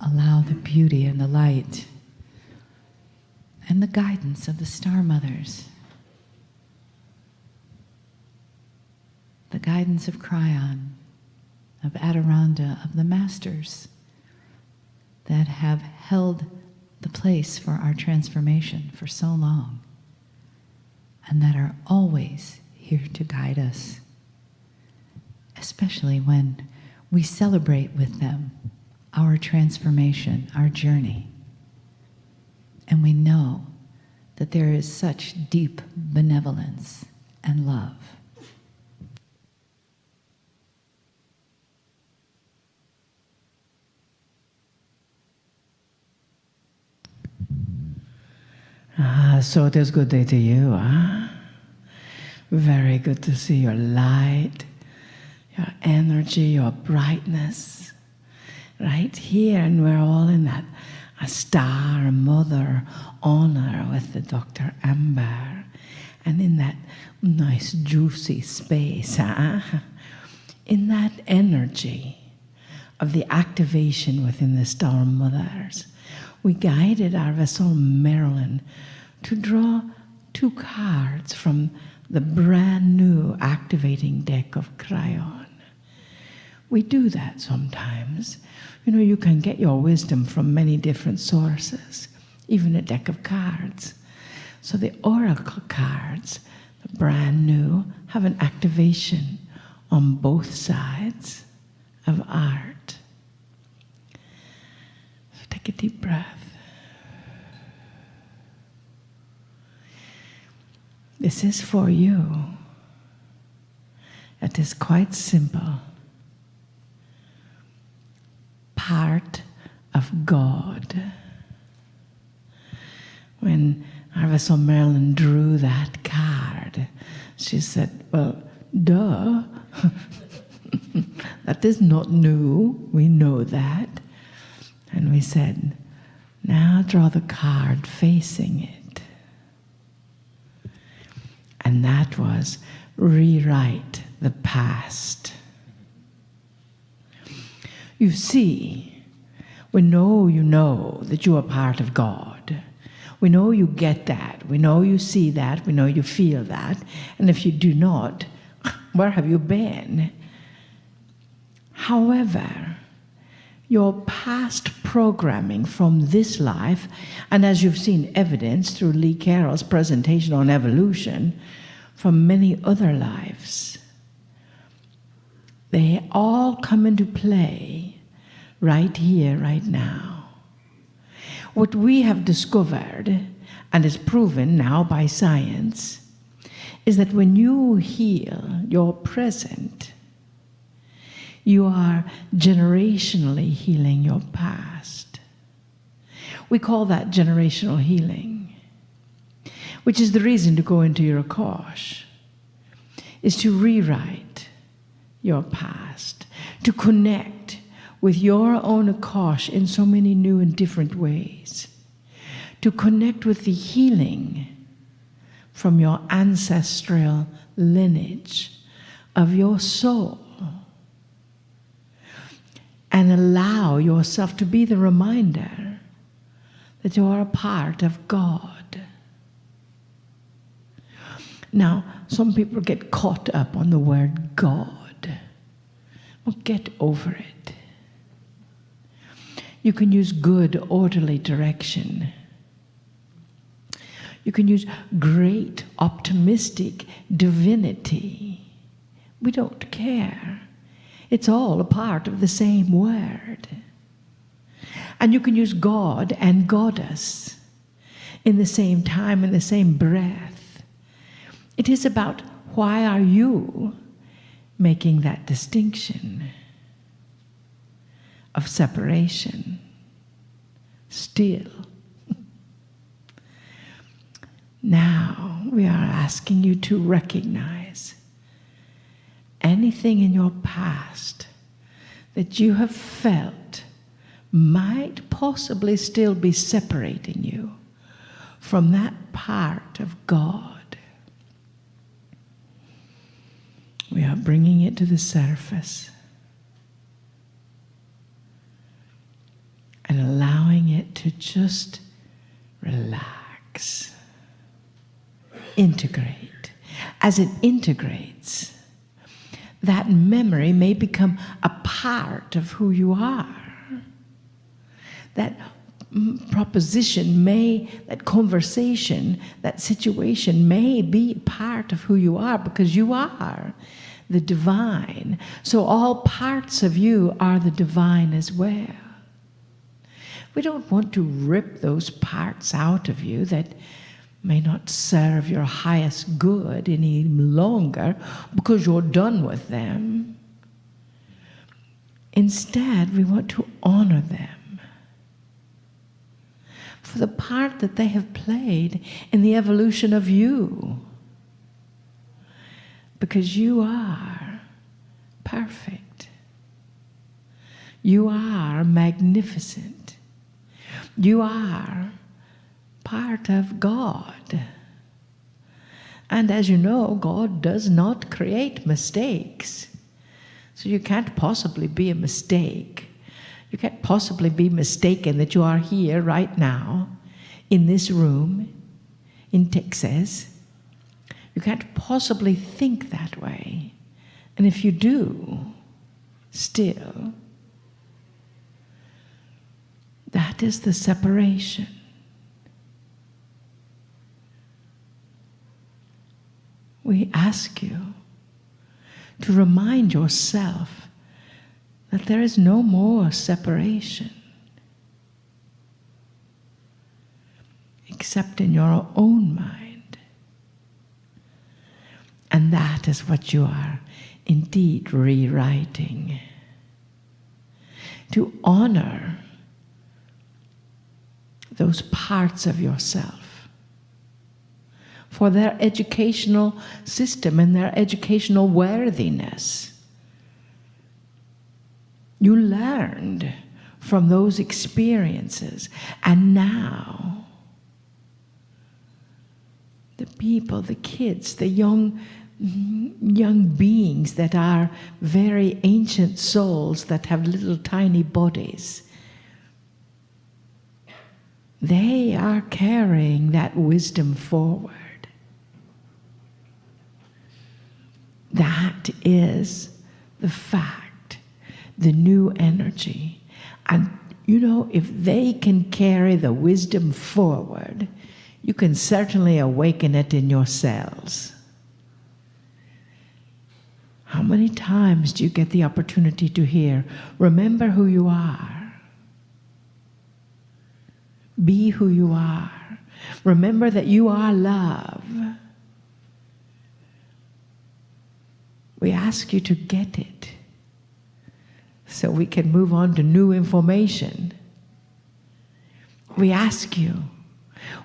allow the beauty and the light and the guidance of the Star Mothers, the guidance of Kryon, of Adirondda, of the Masters that have held the place for our transformation for so long and that are always here to guide us, especially when we celebrate with them our transformation, our journey. And we know that there is such deep benevolence and love. So it is good day to you, huh? Very good to see your light, your energy, your brightness right here, and we're all in that a Star Mother honor with the Dr. Amber, and in that nice juicy space, huh? In that energy of the activation within the Star Mothers, we guided our vessel Marilyn to draw 2 cards from the brand new activating deck of Kryon. We do that sometimes. You know, you can get your wisdom from many different sources, even a deck of cards. So the oracle cards, the brand new, have an activation on both sides of art. So take a deep breath. This is for you. It is quite simple. Part of God. When our vessel Marilyn drew that card, she said, well, duh. That is not new. We know that. And we said, now draw the card facing it. And that was rewrite the past. You see, we know you know that you are part of God. We know you get that. We know you see that. We know you feel that. And if you do not, where have you been? However, your past programming from this life, and as you've seen evidence through Lee Carroll's presentation on evolution, from many other lives, they all come into play right here, right now. What we have discovered, and is proven now by science, is that when you heal your present, you are generationally healing your past. We call that generational healing, which is the reason to go into your Akash, is to rewrite your past, to connect with your own Akash in so many new and different ways, to connect with the healing from your ancestral lineage of your soul, and allow yourself to be the reminder that you are a part of God. Now, some people get caught up on the word God. Well, get over it. You can use good, orderly direction. You can use great, optimistic divinity. We don't care. It's all a part of the same word. And you can use God and Goddess in the same time, in the same breath. It is about why are you making that distinction of separation still. Now we are asking you to recognize anything in your past that you have felt might possibly still be separating you from that part of God. We are bringing it to the surface and to just relax, integrate. As it integrates, that memory may become a part of who you are. That proposition that conversation, that situation may be part of who you are, because you are the divine. So all parts of you are the divine as well. We don't want to rip those parts out of you that may not serve your highest good any longer because you're done with them. Instead, we want to honor them for the part that they have played in the evolution of you. Because you are perfect. You are magnificent. You are part of God. And as you know, God does not create mistakes. So you can't possibly be a mistake. You can't possibly be mistaken that you are here right now, in this room, in Texas. You can't possibly think that way. And if you do, still, that is the separation. We ask you to remind yourself that there is no more separation except in your own mind. And that is what you are indeed rewriting. To honor those parts of yourself for their educational system and their educational worthiness. You learned from those experiences, and now the people, the kids, the young beings that are very ancient souls that have little tiny bodies, they are carrying that wisdom forward. That is the fact, the new energy. And you know, if they can carry the wisdom forward, you can certainly awaken it in yourselves. How many times do you get the opportunity to hear, remember who you are? Be who you are. Remember that you are love. We ask you to get it so we can move on to new information. We ask you,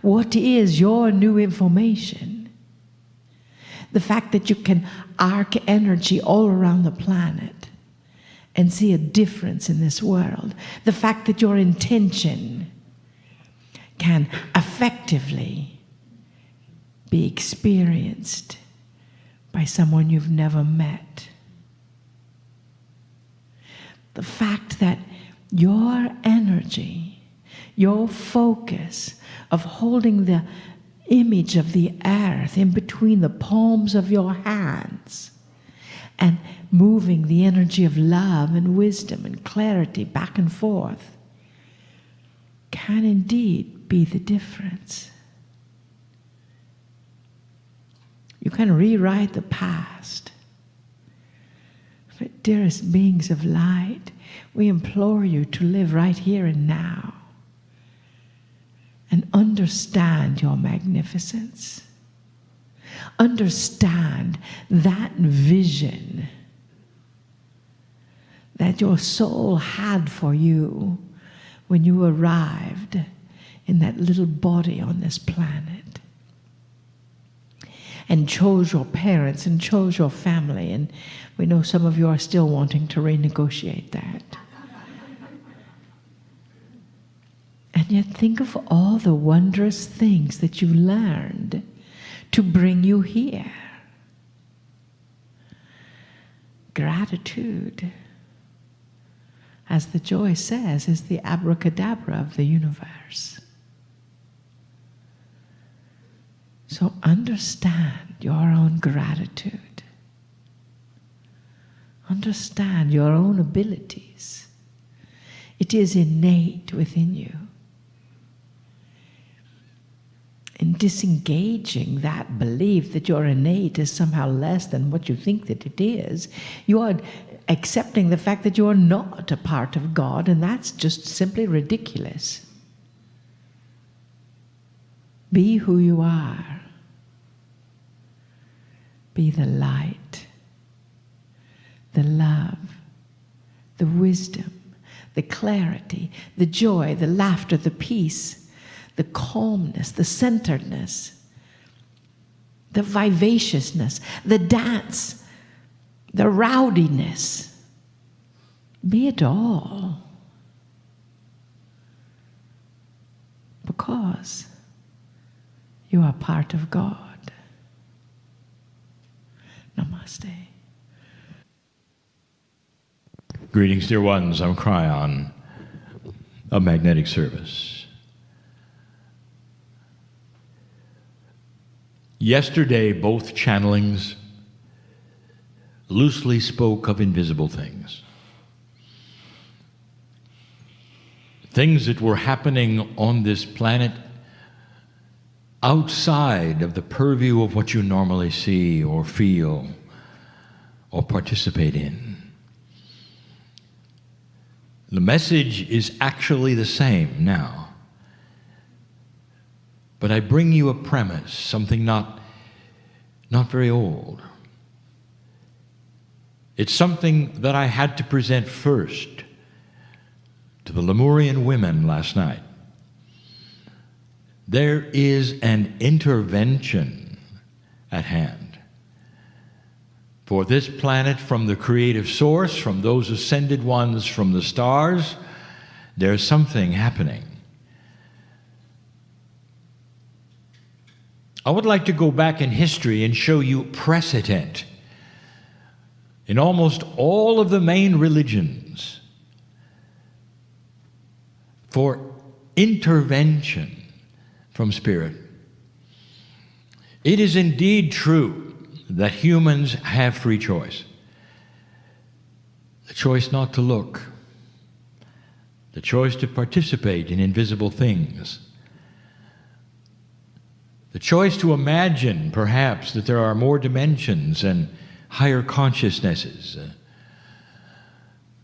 what is your new information? The fact that you can arc energy all around the planet and see a difference in this world. The fact that your intention can effectively be experienced by someone you've never met. The fact that your energy, your focus of holding the image of the earth in between the palms of your hands and moving the energy of love and wisdom and clarity back and forth can indeed be the difference. You can rewrite the past. But dearest beings of light, we implore you to live right here and now and understand your magnificence. Understand that vision that your soul had for you when you arrived in that little body on this planet and chose your parents and chose your family, and we know some of you are still wanting to renegotiate that. And yet think of all the wondrous things that you learned to bring you here. Gratitude. as the joy says, is the abracadabra of the universe. So understand your own gratitude. Understand your own abilities. It is innate within you. In disengaging that belief that your innate is somehow less than what you think that it is, you are accepting the fact that you are not a part of God, and that's just simply ridiculous. Be who you are. Be the light, the love, the wisdom, the clarity, the joy, the laughter, the peace, the calmness, the centeredness, the vivaciousness, the dance, the rowdiness. Be it all. Because you are part of God. Namaste. Greetings, dear ones. I'm Kryon of Magnetic Service. Yesterday, both channelings loosely spoke of invisible things. Things that were happening on this planet outside of the purview of what you normally see or feel or participate in. The message is actually the same now. But I bring you a premise, something not very old. It's something that I had to present first to the Lemurian women last night. There is an intervention at hand for this planet from the creative source, from those ascended ones, from the stars. There's something happening. I would like to go back in history and show you precedent in almost all of the main religions for intervention from Spirit. It is indeed true that humans have free choice. The choice not to look, the choice to participate in invisible things, the choice to imagine, perhaps, that there are more dimensions and higher consciousnesses,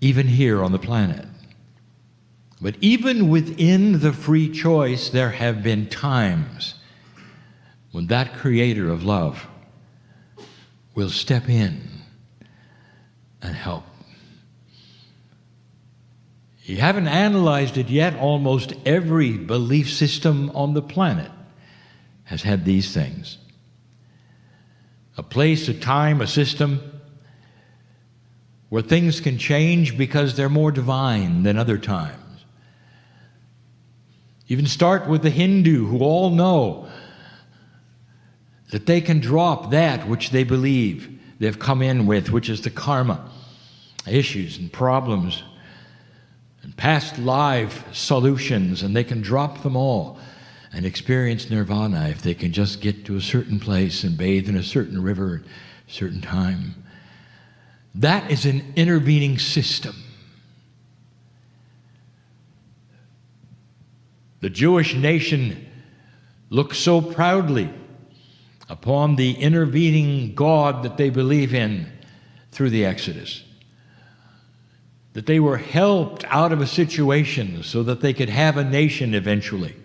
even here on the planet. But even within the free choice, there have been times when that creator of love will step in and help. You haven't analyzed it yet. Almost every belief system on the planet has had these things. A place, a time, a system where things can change because they're more divine than other times. Even start with the Hindu, who all know that they can drop that which they believe they've come in with, which is the karma, issues and problems and past life solutions, and they can drop them all and experience nirvana if they can just get to a certain place and bathe in a certain river at a certain time. That is an intervening system. The Jewish nation looks so proudly upon the intervening God that they believe in through the Exodus, that they were helped out of a situation so that they could have a nation eventually.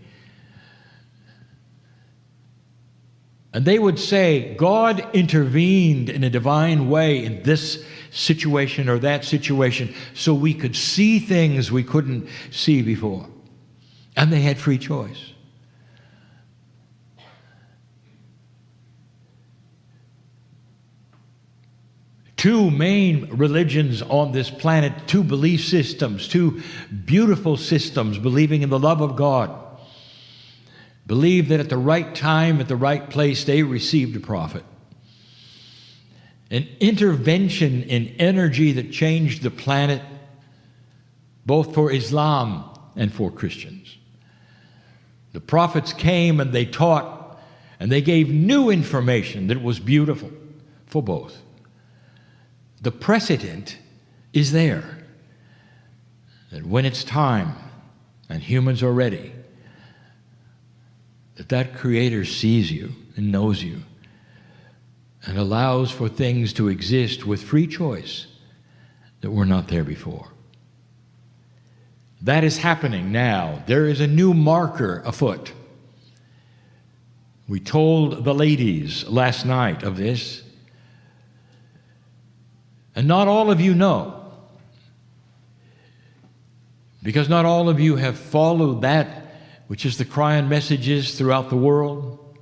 And they would say, God intervened in a divine way in this situation or that situation so we could see things we couldn't see before. And they had free choice. Two main religions on this planet, two belief systems, two beautiful systems believing in the love of God, believe that at the right time, at the right place, they received a prophet. An intervention in energy that changed the planet both for Islam and for Christians. The prophets came and they taught, and they gave new information that was beautiful for both. The precedent is there, that when it's time and humans are ready, that Creator sees you and knows you and allows for things to exist with free choice that were not there before. That is happening now. There is a new marker afoot. We told the ladies last night of this, and not all of you know, because not all of you have followed that which is the Kryon messages throughout the world.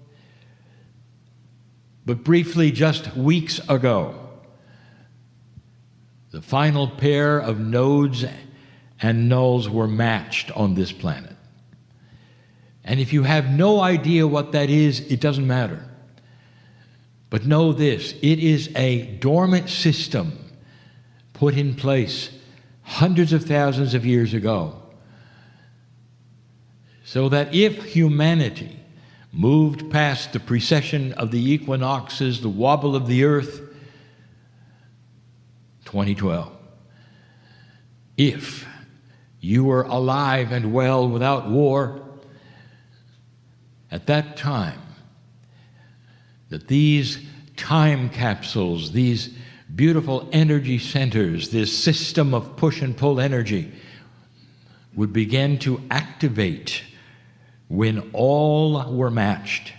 But briefly, just weeks ago, the final pair of nodes and nulls were matched on this planet. And if you have no idea what that is, it doesn't matter. But know this, it is a dormant system put in place hundreds of thousands of years ago, so that if humanity moved past the precession of the equinoxes, the wobble of the earth, 2012, if you were alive and well without war, at that time, that these time capsules, these beautiful energy centers, this system of push and pull energy would begin to activate when all were matched.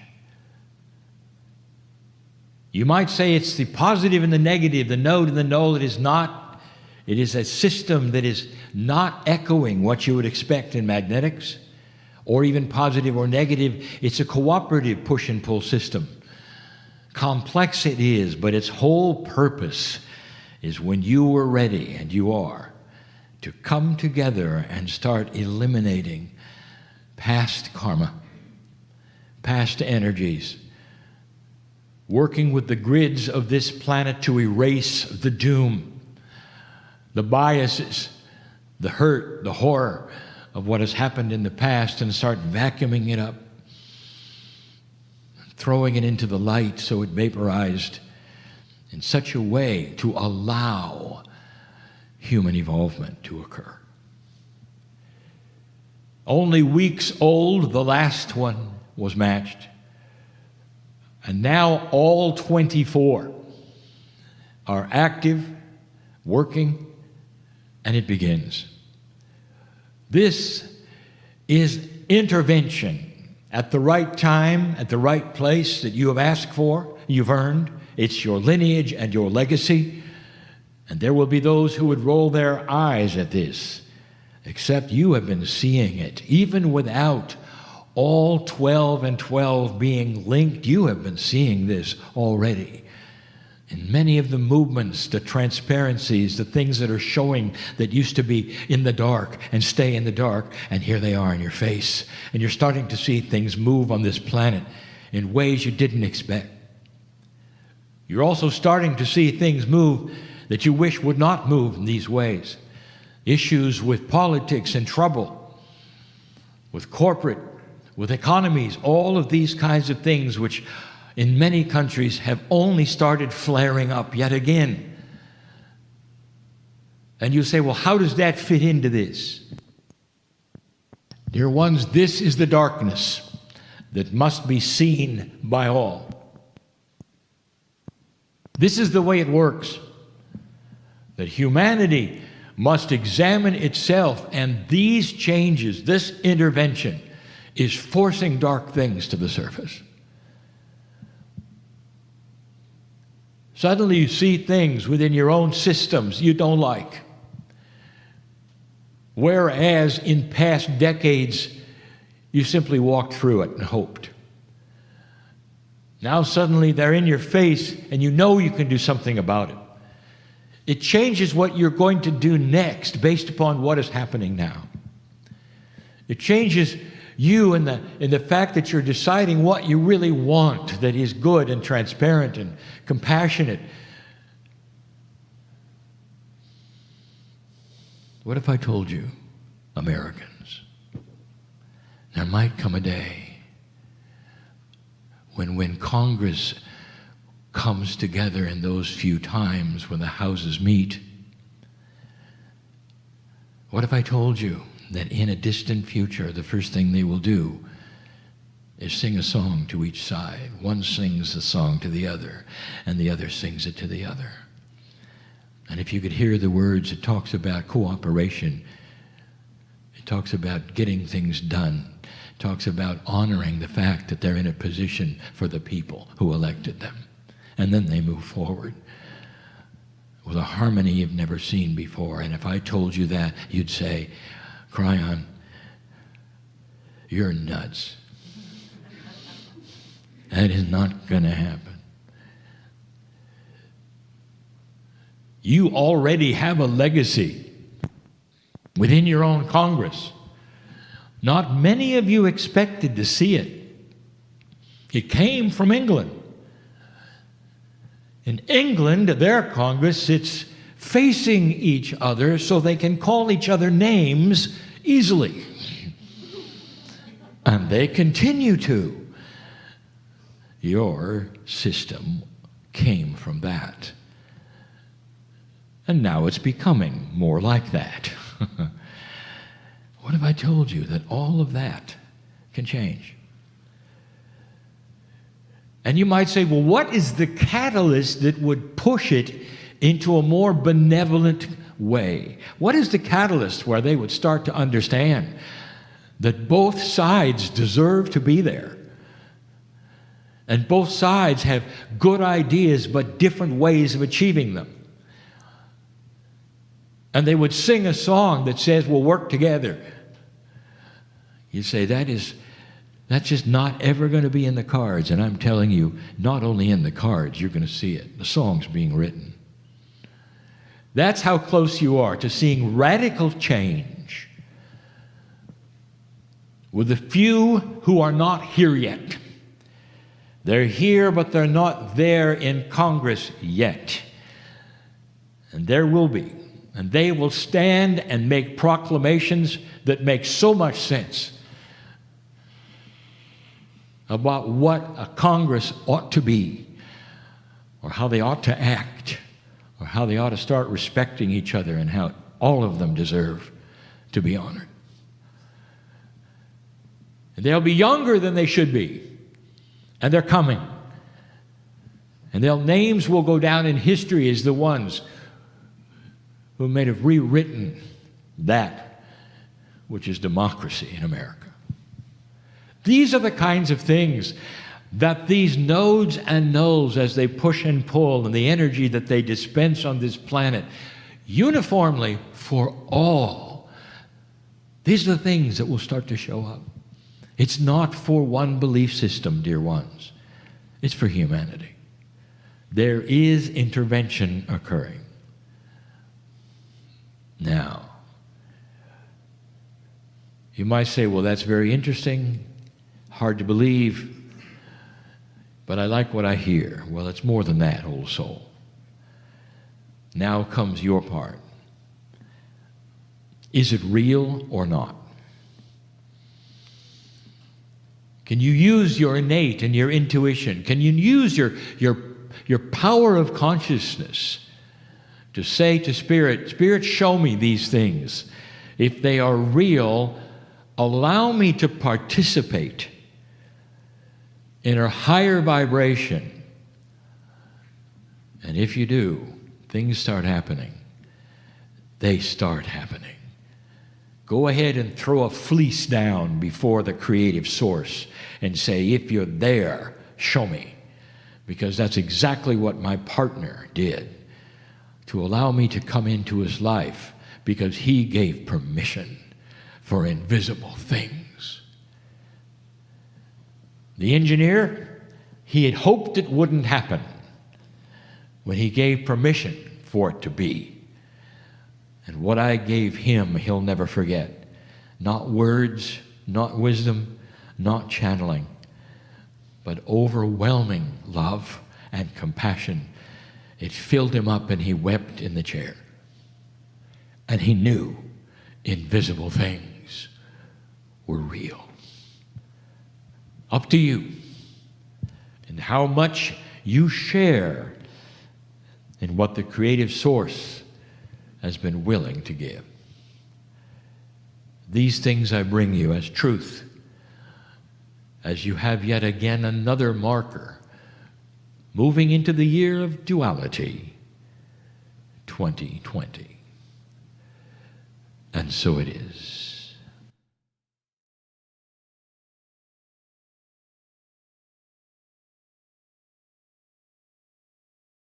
You might say it's the positive and the negative, the node and the null. It is not. It is a system that is not echoing what you would expect in magnetics, or even positive or negative. It's a cooperative push and pull system. Complex it is, but its whole purpose is when you were ready, and you are, to come together and start eliminating past karma, past energies, working with the grids of this planet to erase the doom, the biases, the hurt, the horror of what has happened in the past, and start vacuuming it up, throwing it into the light so it vaporized in such a way to allow human evolvement to occur. Only weeks old, the last one was matched. And now all 24 are active, working, and it begins. This is intervention at the right time, at the right place that you have asked for, you've earned. It's your lineage and your legacy. And there will be those who would roll their eyes at this, except you have been seeing it. Even without all 12 and 12 being linked, you have been seeing this already. In many of the movements, the transparencies, the things that are showing that used to be in the dark and stay in the dark, and here they are in your face. And you're starting to see things move on this planet in ways you didn't expect. You're also starting to see things move that you wish would not move in these ways. Issues with politics and trouble, with corporate, with economies, all of these kinds of things which in many countries have only started flaring up yet again. And you say, well, how does that fit into this? Dear ones, this is the darkness that must be seen by all. This is the way it works, that humanity must examine itself, and these changes, this intervention, is forcing dark things to the surface. Suddenly you see things within your own systems you don't like, whereas in past decades you simply walked through it and hoped. Now suddenly they're in your face and you know you can do something about it. It changes what you're going to do next based upon what is happening now. It changes you in the fact that you're deciding what you really want that is good and transparent and compassionate. What if I told you, Americans, there might come a day when Congress comes together in those few times when the houses meet, what if I told you that in a distant future, the first thing they will do is sing a song to each side. One sings the song to the other, and the other sings it to the other. And if you could hear the words, it talks about cooperation. It talks about getting things done. It talks about honoring the fact that they're in a position for the people who elected them. And then they move forward with a harmony you've never seen before. And if I told you that, you'd say, Kryon, you're nuts. That is not going to happen. You already have a legacy within your own Congress. Not many of you expected to see it. It came from England. In England, their Congress sits facing each other so they can call each other names easily. And they continue to. Your system came from that. And now it's becoming more like that. What if I told you that all of that can change? And you might say, well, what is the catalyst that would push it into a more benevolent way? What is the catalyst where they would start to understand that both sides deserve to be there? And both sides have good ideas, but different ways of achieving them. And they would sing a song that says, we'll work together. You say, that's just not ever going to be in the cards. And I'm telling you, not only in the cards, you're going to see it. The song's being written. That's how close you are to seeing radical change with the few who are not here yet. They're here, but they're not there in Congress yet. And there will be. And they will stand and make proclamations that make so much sense about what a Congress ought to be, or how they ought to act, or how they ought to start respecting each other, and how all of them deserve to be honored. And they'll be younger than they should be. And they're coming. And their names will go down in history as the ones who may have rewritten that which is democracy in America. These are the kinds of things that these nodes and nulls, as they push and pull, and the energy that they dispense on this planet, uniformly for all, these are the things that will start to show up. It's not for one belief system, dear ones. It's for humanity. There is intervention occurring. Now, you might say, well, that's very interesting, hard to believe, but I like what I hear. Well, it's more than that, old soul. Now comes your part. Is it real or not? Can you use your innate and your intuition? Can you use your power of consciousness to say to Spirit, Spirit, show me these things. If they are real, allow me to participate in a higher vibration. And if you do, things start happening. They start happening. Go ahead and throw a fleece down before the creative source and say, if you're there, show me. Because that's exactly what my partner did, to allow me to come into his life, because he gave permission for invisible things. The engineer, he had hoped it wouldn't happen when he gave permission for it to be. And what I gave him, he'll never forget. Not words, not wisdom, not channeling, but overwhelming love and compassion. It filled him up, and he wept in the chair. And he knew invisible things were real. Up to you and how much you share in what the creative source has been willing to give. These things I bring you as truth, as you have yet again another marker, moving into the year of duality, 2020. And so it is.